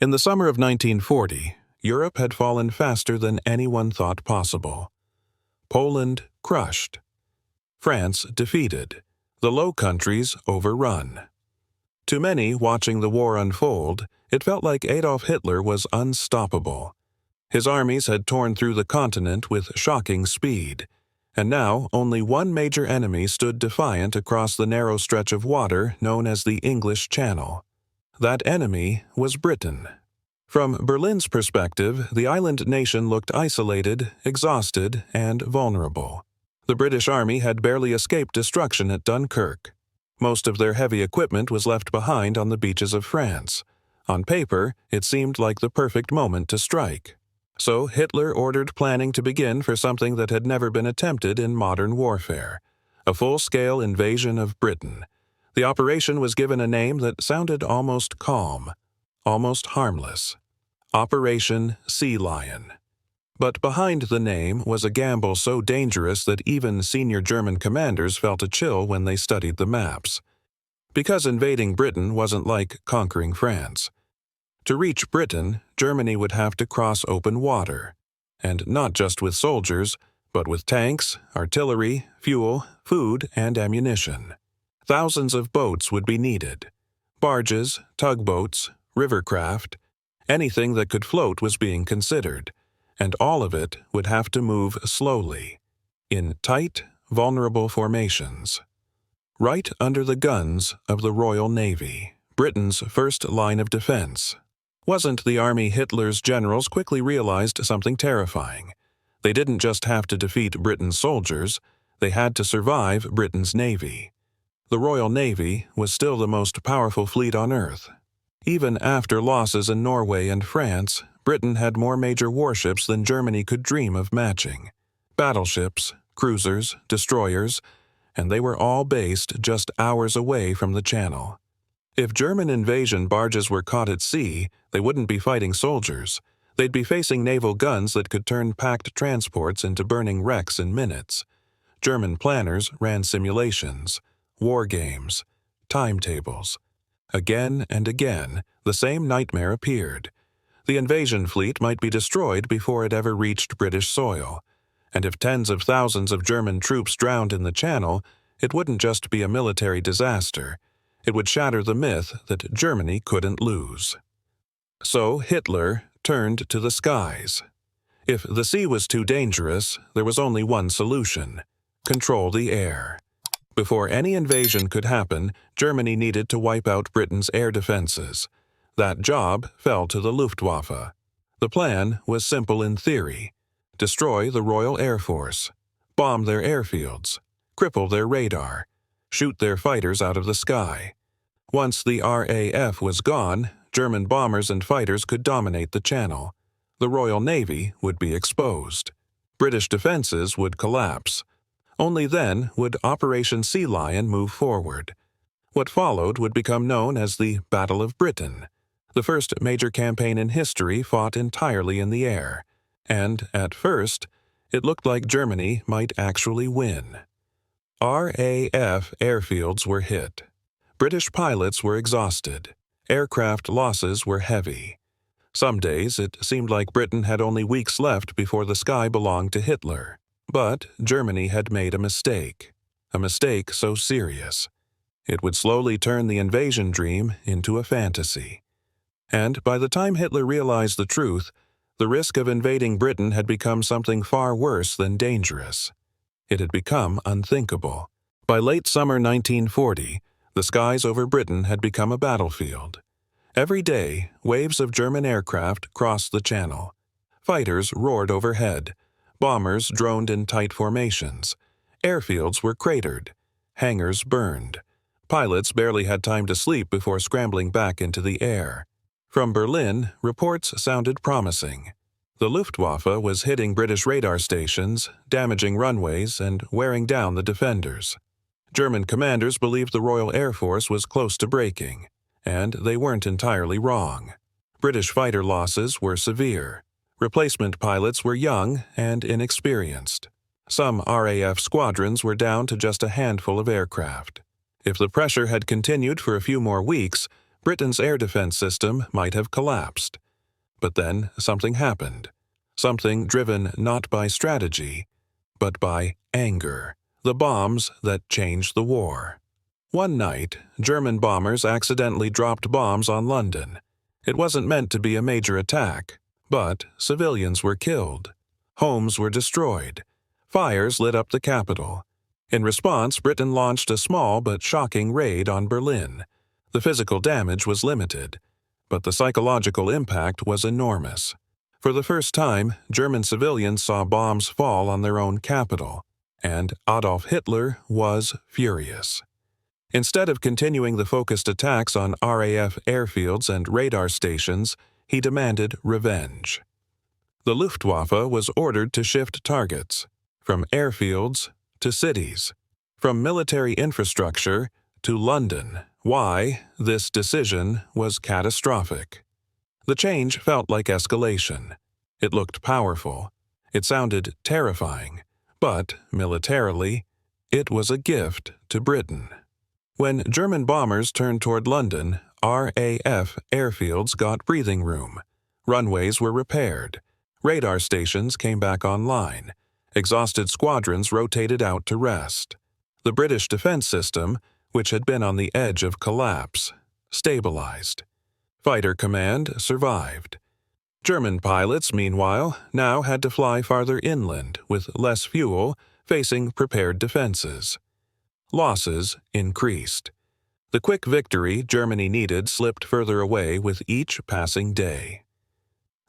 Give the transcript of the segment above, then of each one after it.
In the summer of 1940, Europe had fallen faster than anyone thought possible. Poland crushed. France defeated. The Low Countries overrun. To many watching the war unfold, it felt like Adolf Hitler was unstoppable. His armies had torn through the continent with shocking speed, and now only one major enemy stood defiant across the narrow stretch of water known as the English Channel. That enemy was Britain. From Berlin's perspective, the island nation looked isolated, exhausted, and vulnerable. The British Army had barely escaped destruction at Dunkirk. Most of their heavy equipment was left behind on the beaches of France. On paper, it seemed like the perfect moment to strike. So Hitler ordered planning to begin for something that had never been attempted in modern warfare: a full-scale invasion of Britain. The operation was given a name that sounded almost calm, almost harmless: Operation Sea Lion. But behind the name was a gamble so dangerous that even senior German commanders felt a chill when they studied the maps. Because invading Britain wasn't like conquering France. To reach Britain, Germany would have to cross open water, and not just with soldiers, but with tanks, artillery, fuel, food, and ammunition. Thousands of boats would be needed. Barges, tugboats, rivercraft, anything that could float was being considered, and all of it would have to move slowly, in tight, vulnerable formations. Right under the guns of the Royal Navy, Britain's first line of defense. Wasn't the army Hitler's generals quickly realized something terrifying? They didn't just have to defeat Britain's soldiers, they had to survive Britain's navy. The Royal Navy was still the most powerful fleet on Earth. Even after losses in Norway and France, Britain had more major warships than Germany could dream of matching. Battleships, cruisers, destroyers, and they were all based just hours away from the Channel. If German invasion barges were caught at sea, they wouldn't be fighting soldiers. They'd be facing naval guns that could turn packed transports into burning wrecks in minutes. German planners ran simulations, war games, timetables. Again and again, the same nightmare appeared. The invasion fleet might be destroyed before it ever reached British soil. And if tens of thousands of German troops drowned in the Channel, it wouldn't just be a military disaster. It would shatter the myth that Germany couldn't lose. So Hitler turned to the skies. If the sea was too dangerous, there was only one solution: control the air. Before any invasion could happen, Germany needed to wipe out Britain's air defenses. That job fell to the Luftwaffe. The plan was simple in theory: destroy the Royal Air Force, bomb their airfields, cripple their radar, shoot their fighters out of the sky. Once the RAF was gone, German bombers and fighters could dominate the Channel. The Royal Navy would be exposed. British defenses would collapse. Only then would Operation Sea Lion move forward. What followed would become known as the Battle of Britain, the first major campaign in history fought entirely in the air. And, at first, it looked like Germany might actually win. RAF airfields were hit. British pilots were exhausted. Aircraft losses were heavy. Some days it seemed like Britain had only weeks left before the sky belonged to Hitler. But Germany had made a mistake so serious. It would slowly turn the invasion dream into a fantasy. And by the time Hitler realized the truth, the risk of invading Britain had become something far worse than dangerous. It had become unthinkable. By late summer 1940, the skies over Britain had become a battlefield. Every day, waves of German aircraft crossed the Channel. Fighters roared overhead. Bombers droned in tight formations. Airfields were cratered. Hangars burned. Pilots barely had time to sleep before scrambling back into the air. From Berlin, reports sounded promising. The Luftwaffe was hitting British radar stations, damaging runways, and wearing down the defenders. German commanders believed the Royal Air Force was close to breaking, and they weren't entirely wrong. British fighter losses were severe. Replacement pilots were young and inexperienced. Some RAF squadrons were down to just a handful of aircraft. If the pressure had continued for a few more weeks, Britain's air defense system might have collapsed. But then something happened. Something driven not by strategy, but by anger. The bombs that changed the war. One night, German bombers accidentally dropped bombs on London. It wasn't meant to be a major attack, but civilians were killed. Homes were destroyed. Fires lit up the capital. In response, Britain launched a small but shocking raid on Berlin. The physical damage was limited, but the psychological impact was enormous. For the first time, German civilians saw bombs fall on their own capital, and Adolf Hitler was furious. Instead of continuing the focused attacks on RAF airfields and radar stations, he demanded revenge. The Luftwaffe was ordered to shift targets, from airfields to cities, from military infrastructure to London. Why? This decision was catastrophic. The change felt like escalation. It looked powerful. It sounded terrifying. But, militarily, it was a gift to Britain. When German bombers turned toward London, RAF airfields got breathing room. Runways were repaired. Radar stations came back online. Exhausted squadrons rotated out to rest. The British defense system, which had been on the edge of collapse, stabilized. Fighter command survived. German pilots, meanwhile, now had to fly farther inland with less fuel, facing prepared defenses. Losses increased. The quick victory Germany needed slipped further away with each passing day.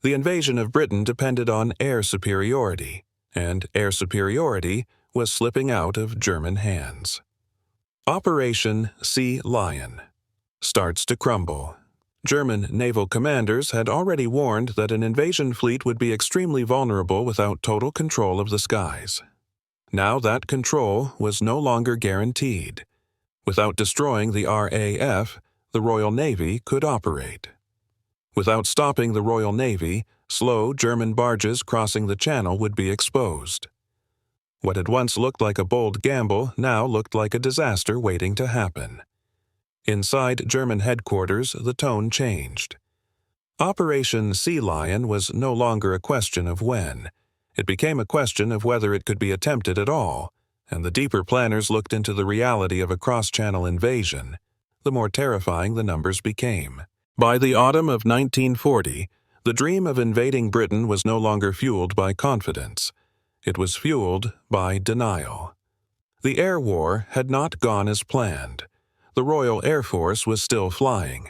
The invasion of Britain depended on air superiority, and air superiority was slipping out of German hands. Operation Sea Lion starts to crumble. German naval commanders had already warned that an invasion fleet would be extremely vulnerable without total control of the skies. Now that control was no longer guaranteed. Without destroying the RAF, the Royal Navy could operate. Without stopping the Royal Navy, slow German barges crossing the Channel would be exposed. What had once looked like a bold gamble now looked like a disaster waiting to happen. Inside German headquarters, the tone changed. Operation Sea Lion was no longer a question of when. It became a question of whether it could be attempted at all, and the deeper planners looked into the reality of a cross-channel invasion, the more terrifying the numbers became. By the autumn of 1940, the dream of invading Britain was no longer fueled by confidence. It was fueled by denial. The air war had not gone as planned. The Royal Air Force was still flying.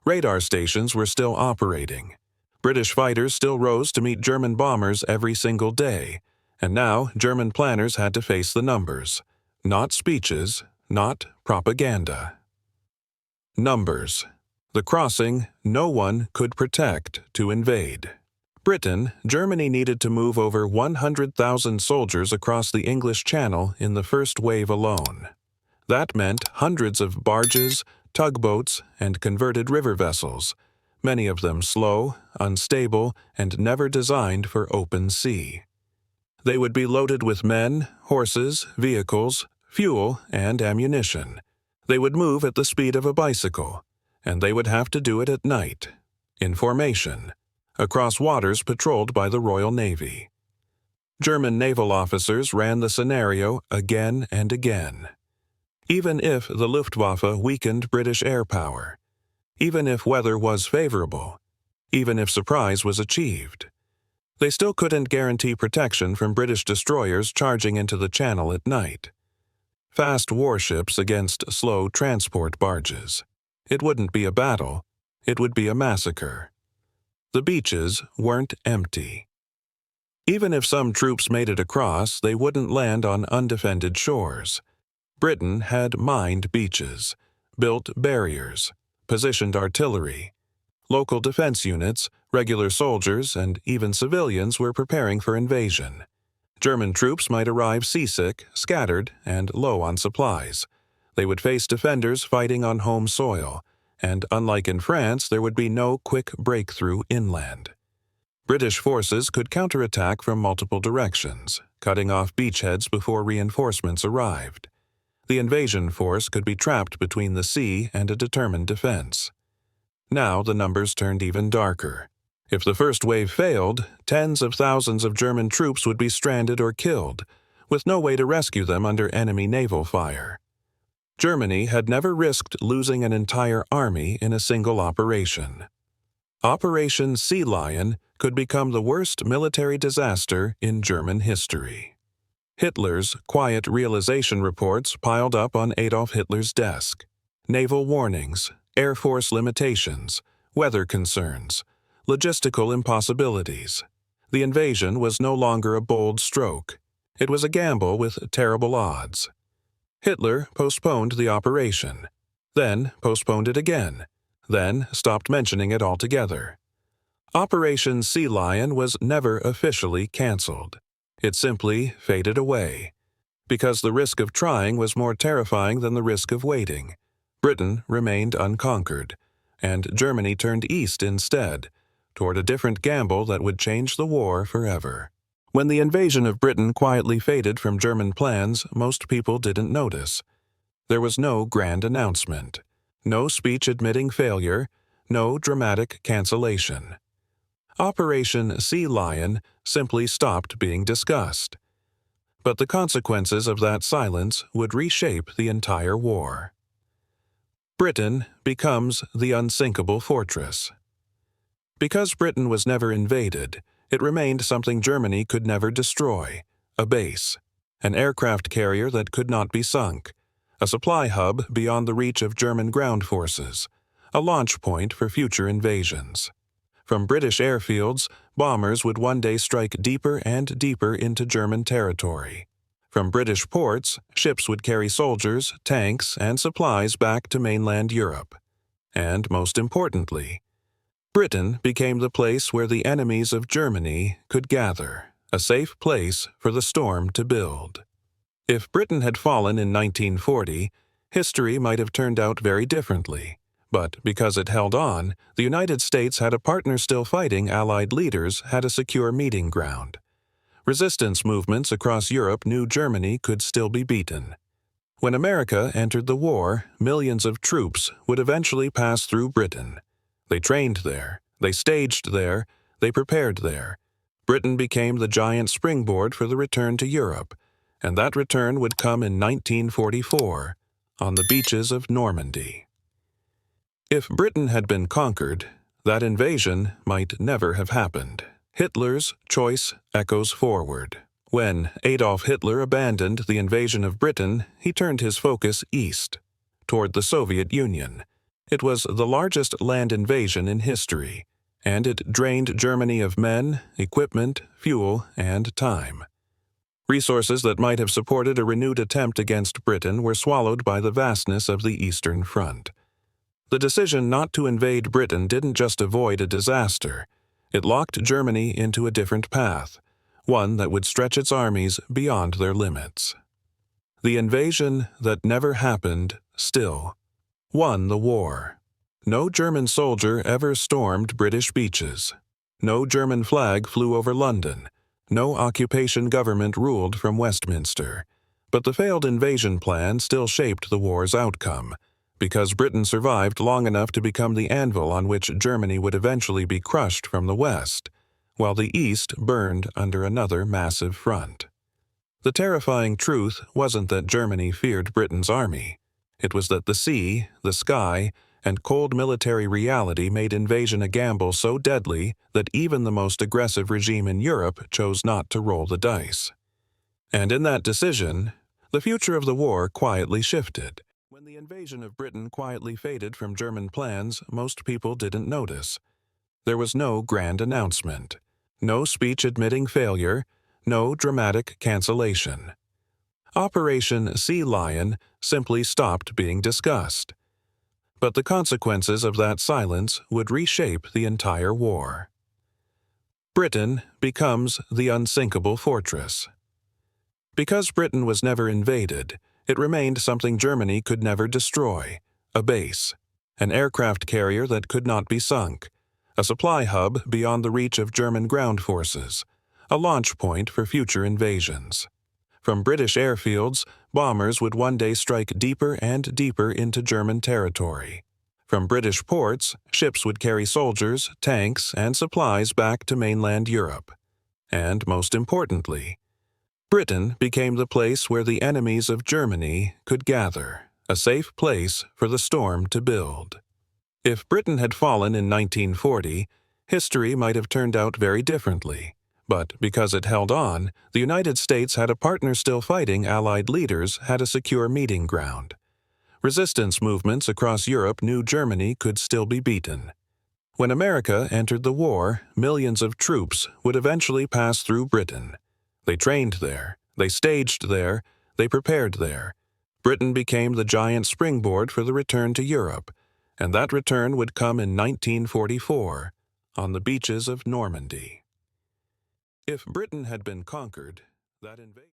Radar stations were still operating. British fighters still rose to meet German bombers every single day, and now German planners had to face the numbers. Not speeches, not propaganda. Numbers. The crossing no one could protect to invade. Britain, Germany needed to move over 100,000 soldiers across the English Channel in the first wave alone. That meant hundreds of barges, tugboats, and converted river vessels, many of them slow, unstable, and never designed for open sea. They would be loaded with men, horses, vehicles, fuel, and ammunition. They would move at the speed of a bicycle, and they would have to do it at night, in formation, across waters patrolled by the Royal Navy. German naval officers ran the scenario again and again. Even if the Luftwaffe weakened British air power, even if weather was favorable, even if surprise was achieved, they still couldn't guarantee protection from British destroyers charging into the Channel at night. Fast warships against slow transport barges. It wouldn't be a battle, it would be a massacre. The beaches weren't empty. Even if some troops made it across, they wouldn't land on undefended shores. Britain had mined beaches, built barriers, positioned artillery. Local defense units, regular soldiers, and even civilians were preparing for invasion. German troops might arrive seasick, scattered, and low on supplies. They would face defenders fighting on home soil, and unlike in France, there would be no quick breakthrough inland. British forces could counterattack from multiple directions, cutting off beachheads before reinforcements arrived. The invasion force could be trapped between the sea and a determined defense. Now the numbers turned even darker. If the first wave failed, tens of thousands of German troops would be stranded or killed, with no way to rescue them under enemy naval fire. Germany had never risked losing an entire army in a single operation. Operation Sea Lion could become the worst military disaster in German history. Hitler's quiet realization reports piled up on Adolf Hitler's desk. Naval warnings, Air Force limitations, weather concerns, logistical impossibilities. The invasion was no longer a bold stroke. It was a gamble with terrible odds. Hitler postponed the operation, then postponed it again, then stopped mentioning it altogether. Operation Sea Lion was never officially canceled. It simply faded away. Because the risk of trying was more terrifying than the risk of waiting, Britain remained unconquered, and Germany turned east instead, toward a different gamble that would change the war forever. When the invasion of Britain quietly faded from German plans, most people didn't notice. There was no grand announcement, no speech admitting failure, no dramatic cancellation. Operation Sea Lion simply stopped being discussed. But the consequences of that silence would reshape the entire war. Britain becomes the unsinkable fortress. Because Britain was never invaded, it remained something Germany could never destroy: a base, an aircraft carrier that could not be sunk, a supply hub beyond the reach of German ground forces, a launch point for future invasions. From British airfields, bombers would one day strike deeper and deeper into German territory. From British ports, ships would carry soldiers, tanks, and supplies back to mainland Europe. And most importantly, Britain became the place where the enemies of Germany could gather, a safe place for the storm to build. If Britain had fallen in 1940, history might have turned out very differently. But because it held on, the United States had a partner still fighting. Allied leaders had a secure meeting ground. Resistance movements across Europe knew Germany could still be beaten. When America entered the war, millions of troops would eventually pass through Britain. They trained there, they staged there, they prepared there. Britain became the giant springboard for the return to Europe, and that return would come in 1944, on the beaches of Normandy. If Britain had been conquered, that invasion might never have happened. Hitler's choice echoes forward. When Adolf Hitler abandoned the invasion of Britain, he turned his focus east, toward the Soviet Union. It was the largest land invasion in history, and it drained Germany of men, equipment, fuel, and time. Resources that might have supported a renewed attempt against Britain were swallowed by the vastness of the Eastern Front. The decision not to invade Britain didn't just avoid a disaster. It locked Germany into a different path, one that would stretch its armies beyond their limits. The invasion that never happened still won the war. No German soldier ever stormed British beaches. No German flag flew over London. No occupation government ruled from Westminster. But the failed invasion plan still shaped the war's outcome, because Britain survived long enough to become the anvil on which Germany would eventually be crushed from the West, while the East burned under another massive front. The terrifying truth wasn't that Germany feared Britain's army. It was that the sea, the sky, and cold military reality made invasion a gamble so deadly that even the most aggressive regime in Europe chose not to roll the dice. And in that decision, the future of the war quietly shifted. When the invasion of Britain quietly faded from German plans, most people didn't notice. There was no grand announcement, no speech admitting failure, no dramatic cancellation. Operation Sea Lion simply stopped being discussed. But the consequences of that silence would reshape the entire war. Britain becomes the unsinkable fortress. Because Britain was never invaded, it remained something Germany could never destroy: a base, an aircraft carrier that could not be sunk, a supply hub beyond the reach of German ground forces, a launch point for future invasions. From British airfields, bombers would one day strike deeper and deeper into German territory. From British ports, ships would carry soldiers, tanks, and supplies back to mainland Europe. And most importantly, Britain became the place where the enemies of Germany could gather, a safe place for the storm to build. If Britain had fallen in 1940, history might have turned out very differently. But because it held on, the United States had a partner still fighting. Allied leaders had a secure meeting ground. Resistance movements across Europe knew Germany could still be beaten. When America entered the war, millions of troops would eventually pass through Britain. They trained there, they staged there, they prepared there. Britain became the giant springboard for the return to Europe, and that return would come in 1944, on the beaches of Normandy. If Britain had been conquered, that invasion